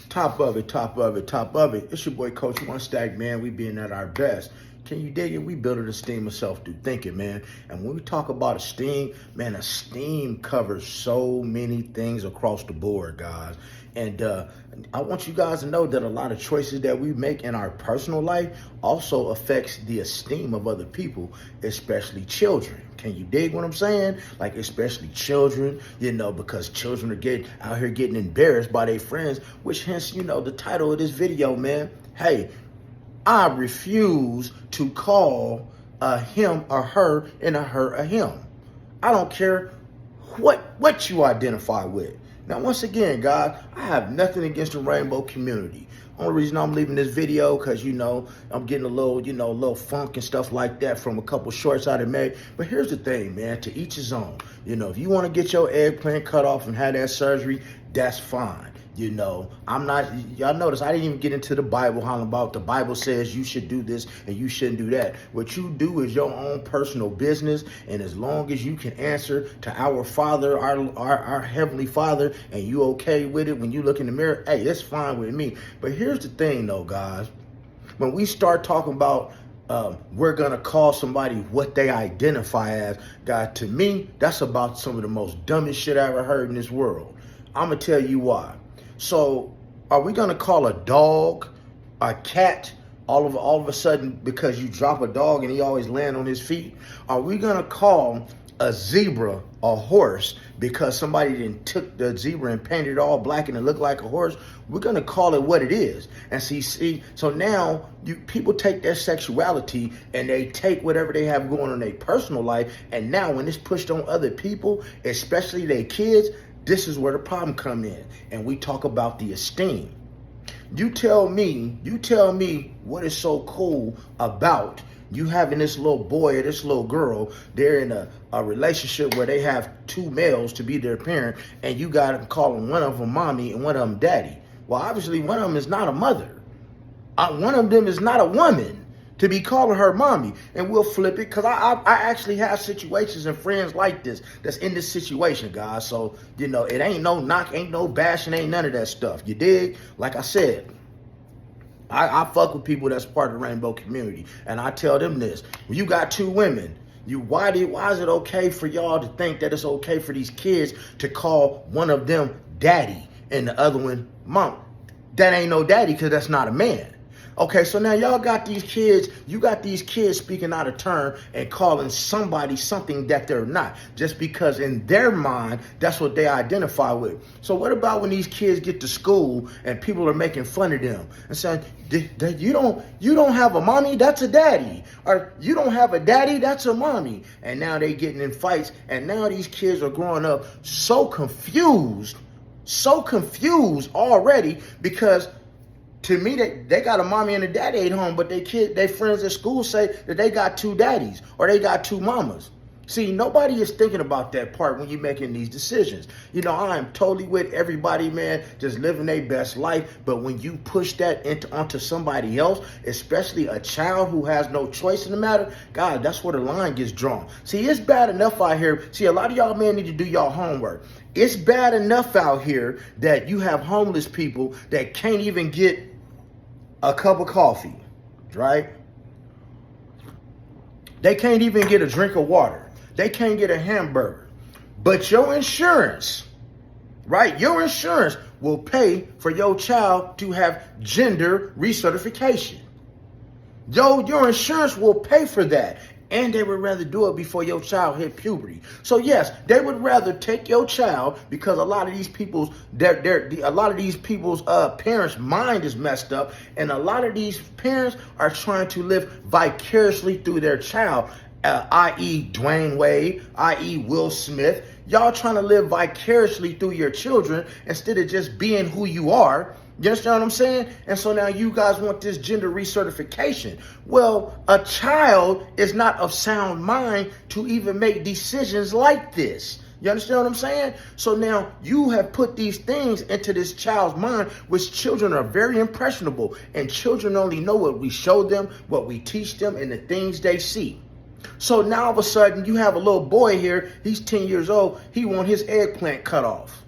Top of it, top of it, top of it. It's your boy Coach One Stack, man. We being at our best. Can you dig it? We building esteem of self through thinking, man. And when we talk about esteem, man, esteem covers so many things across the board, guys. And I want you guys to know that a lot of choices that we make in our personal life also affects the esteem of other people, especially children. Can you dig what I'm saying? Like, especially children, because children are out here getting embarrassed by their friends, which hence, the title of this video, man. Hey, I refuse to call a him or her and a her a him. I don't care what you identify with. Now, once again, guys, I have nothing against the rainbow community. Only reason I'm leaving this video because, I'm getting a little funk and stuff like that from a couple shorts I done made. But here's the thing, man, to each his own. If you want to get your eggplant cut off and have that surgery, that's fine. I'm not, y'all notice I didn't even get into the Bible, how about the Bible says you should do this and you shouldn't do that. What you do is your own personal business. And as long as you can answer to our Father, our Heavenly Father, and you okay with it when you look in the mirror, hey, it's fine with me. But here's the thing though, guys, when we start talking about we're going to call somebody what they identify as, God, to me, that's about some of the most dumbest shit I ever heard in this world. I'm going to tell you why. So are we going to call a dog, a cat, all of a sudden because you drop a dog and he always land on his feet? Are we going to call a zebra a horse because somebody then took the zebra and painted it all black and it looked like a horse? We're going to call it what it is. And see, so now people take their sexuality and they take whatever they have going on in their personal life. And now when it's pushed on other people, especially their kids, this is where the problem come in. And we talk about the esteem. You tell me what is so cool about you having this little boy or this little girl, they're in a relationship where they have two males to be their parent, and you got to call one of them mommy and one of them daddy. Well, obviously one of them is not a mother. One of them is not a woman to be calling her mommy. And we'll flip it because I actually have situations and friends like this that's in this situation, guys. So, it ain't no knock, ain't no bashing, ain't none of that stuff. You dig? Like I said, I fuck with people that's part of the rainbow community. And I tell them this. When you got two women, why is it okay for y'all to think that it's okay for these kids to call one of them daddy and the other one mom? That ain't no daddy because that's not a man. Okay, so now y'all got these kids, speaking out of turn and calling somebody something that they're not, just because in their mind, that's what they identify with. So what about when these kids get to school and people are making fun of them and saying, you don't have a mommy, that's a daddy. Or you don't have a daddy, that's a mommy. And now they getting in fights, and now these kids are growing up so confused already because to me, they got a mommy and a daddy at home, but they friends at school say that they got two daddies or they got two mamas. See, nobody is thinking about that part when you're making these decisions. I am totally with everybody, man, just living their best life. But when you push that onto somebody else, especially a child who has no choice in the matter, God, that's where the line gets drawn. See, it's bad enough out here. See, a lot of y'all men need to do y'all homework. It's bad enough out here that you have homeless people that can't even get a cup of coffee, right? They can't even get a drink of water. They can't get a hamburger. But your insurance, right? Your insurance will pay for your child to have gender recertification. Your insurance will pay for that. And they would rather do it before your child hit puberty. So yes, they would rather take your child because a lot of these people's parents' mind is messed up, and a lot of these parents are trying to live vicariously through their child, i.e. Dwayne Wade, i.e. Will Smith. Y'all trying to live vicariously through your children instead of just being who you are. You understand what I'm saying? And so now you guys want this gender recertification. Well, a child is not of sound mind to even make decisions like this. You understand what I'm saying? So now you have put these things into this child's mind, which children are very impressionable. And children only know what we show them, what we teach them, and the things they see. So now all of a sudden you have a little boy here. He's 10 years old. He want his eggplant cut off.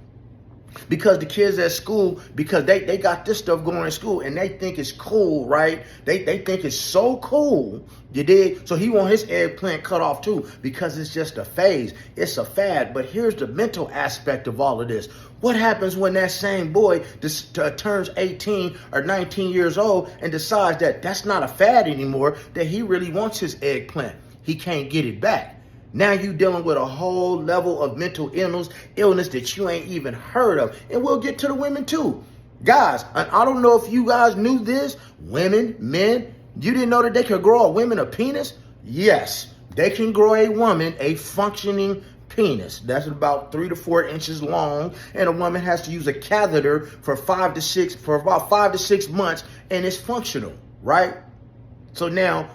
Because the kids at school, because they got this stuff going in school and they think it's cool, right? They think it's so cool, you dig? So he want his eggplant cut off too because it's just a phase. It's a fad. But here's the mental aspect of all of this. What happens when that same boy turns 18 or 19 years old and decides that that's not a fad anymore, that he really wants his eggplant? He can't get it back. Now you dealing with a whole level of mental illness that you ain't even heard of. And we'll get to the women too. Guys, I don't know if you guys knew this. Women, men, you didn't know that they could grow a woman a penis? Yes, they can grow a woman a functioning penis. That's about 3 to 4 inches long. And a woman has to use a catheter for about 5 to 6 months, and it's functional, right? So now,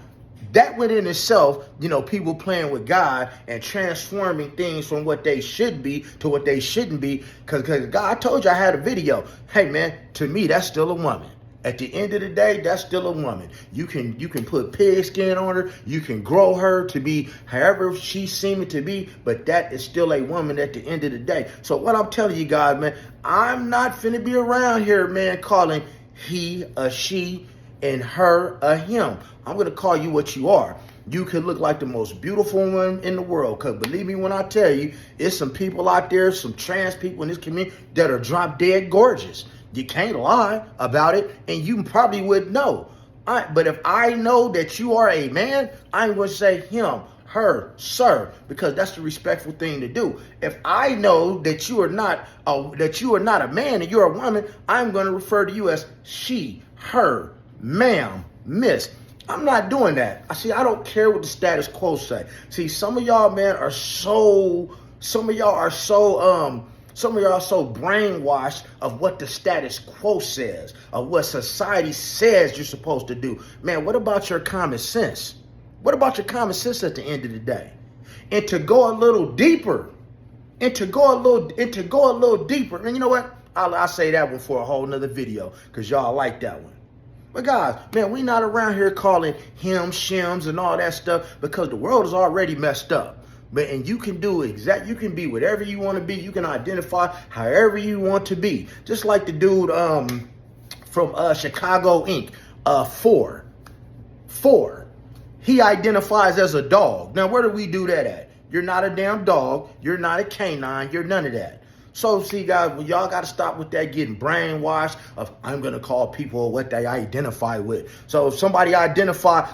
that within itself, people playing with God and transforming things from what they should be to what they shouldn't be. Because God, I told you I had a video. Hey, man, to me, that's still a woman. At the end of the day, that's still a woman. You can put pig skin on her. You can grow her to be however she's seeming to be. But that is still a woman at the end of the day. So what I'm telling you guys, man, I'm not finna be around here, man, calling he a she and her a him. I'm going to call you what you are. You can look like the most beautiful woman in the world. Because believe me when I tell you, it's some people out there, some trans people in this community that are drop dead gorgeous. You can't lie about it, and you probably would know. But if I know that you are a man, I'm going to say him, her, sir, because that's the respectful thing to do. If I know that you are not a man and you're a woman, I'm going to refer to you as she, her, ma'am, miss. I'm not doing that. I don't care what the status quo say. See, some of y'all, man, are so brainwashed of what the status quo says, of what society says you're supposed to do. Man, what about your common sense? What about your common sense at the end of the day? And to go a little deeper, and to go a little deeper. And you know what? I'll say that one for a whole nother video because y'all like that one. But guys, man, we not around here calling him, shims, and all that stuff because the world is already messed up. And you can you can be whatever you want to be. You can identify however you want to be. Just like the dude from Chicago Inc. 4. He identifies as a dog. Now, where do we do that at? You're not a damn dog. You're not a canine. You're none of that. So, see, guys, y'all got to stop with that getting brainwashed of I'm going to call people what they identify with. So if somebody identify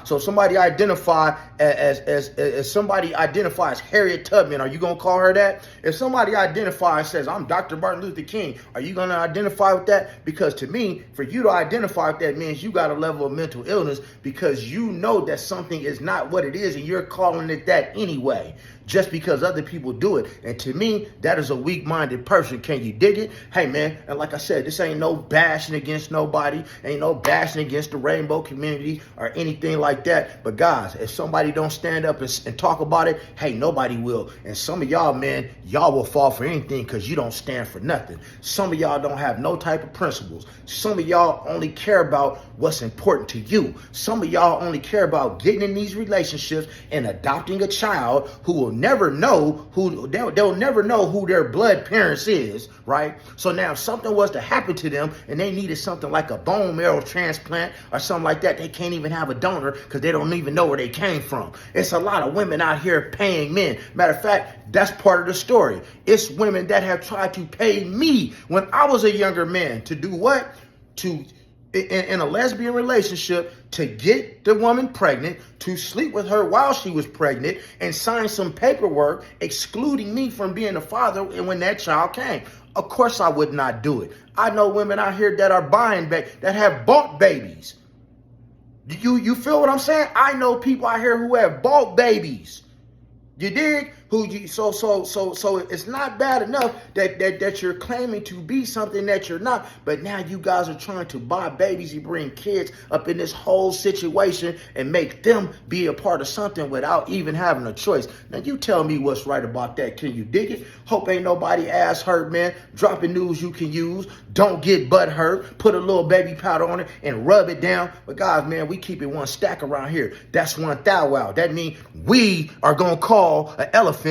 as somebody identifies Harriet Tubman, are you going to call her that? If somebody identifies and says I'm Dr. Martin Luther King, are you going to identify with that? Because to me, for you to identify with that means you got a level of mental illness because you know that something is not what it is and you're calling it that anyway, just because other people do it. And to me, that is a weak-minded person. Can you dig it? Hey, man, and like I said, this ain't no bashing against nobody. Ain't no bashing against the rainbow community or anything like that. But guys, if somebody don't stand up and talk about it, hey, nobody will. And some of y'all, man, y'all will fall for anything because you don't stand for nothing. Some of y'all don't have no type of principles. Some of y'all only care about what's important to you. Some of y'all only care about getting in these relationships and adopting a child who will never know they'll never know who their blood parents is, right? So now if something was to happen to them and they needed something like a bone marrow transplant or something like that, they can't even have a donor because they don't even know where they came from. It's a lot of women out here paying men. Matter of fact, that's part of the story. It's women that have tried to pay me when I was a younger man to do what? In a lesbian relationship, to get the woman pregnant, to sleep with her while she was pregnant, and sign some paperwork excluding me from being a father when that child came. Of course I would not do it. I know women out here that are that have bought babies. You feel what I'm saying? I know people out here who have bought babies. You dig? So it's not bad enough that you're claiming to be something that you're not, but now you guys are trying to buy babies. You bring kids up in this whole situation and make them be a part of something without even having a choice. Now you tell me what's right about that. Can you dig it? Hope ain't nobody ass hurt, man. Dropping news you can use. Don't get butt hurt. Put a little baby powder on it and rub it down. But guys, man, we keep it one stack around here. That's one thou wow. That means we are gonna call an elephant.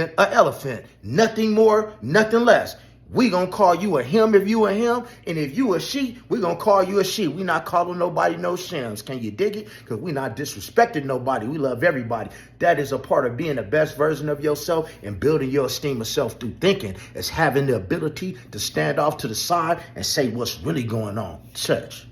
Nothing more, nothing less. We gonna call you a him if you a him, and if you a she, we gonna call you a she. We not calling nobody no shims. Can you dig it? Because we not disrespecting nobody. We love everybody. That is a part of being the best version of yourself and building your esteem of self through thinking. Is having the ability to stand off to the side and say what's really going on. Church.